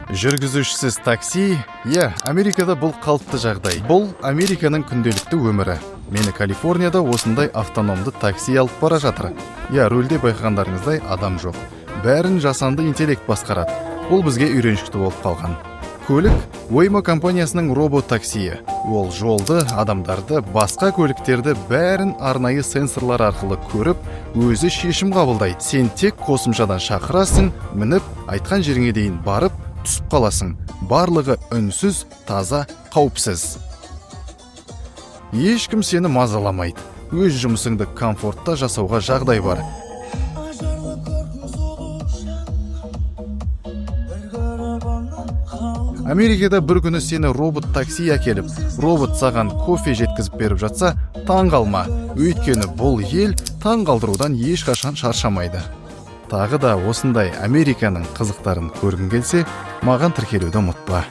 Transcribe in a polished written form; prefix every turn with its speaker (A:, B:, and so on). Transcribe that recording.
A: Жүргізушісіз такси, Америкада бұл қалыпты жағдай. Бұл Американың күнделікті өмірі. Мені Калифорнияда осындай автономды такси алып бара жатыр. Рөлде байқағандарыңыздай адам жоқ. Бәрін жасанды интеллект басқарады. Бұл бізге үйреншікті болып қалған. Көлік Waymo компаниясының робот-таксиі. Ол жолды, адамдарды, басқа көліктерді бәрін арнайы сенсорлар арқылы көріп, өзі шешім қабылдайды. Сен тек қосымшадан шақырасың, мініп, айтқан жеріңе дейін барып, түсіп қаласың. Барлығы үнсіз, таза, қауіпсіз. Ешкім сені мазаламайды. Өз жұмысыңды комфортта жасауға жағдай бар. Америкада бір күні сені робот-такси әкеліп, робот саған кофе жеткізіп беріп жатса, таң қалма. Өйткені бұл ел таң қалдырудан ешқашан шаршамайды. Тағы да осындай Американың қызықтарын көргің келсе, маған тіркелуді ұмытпа.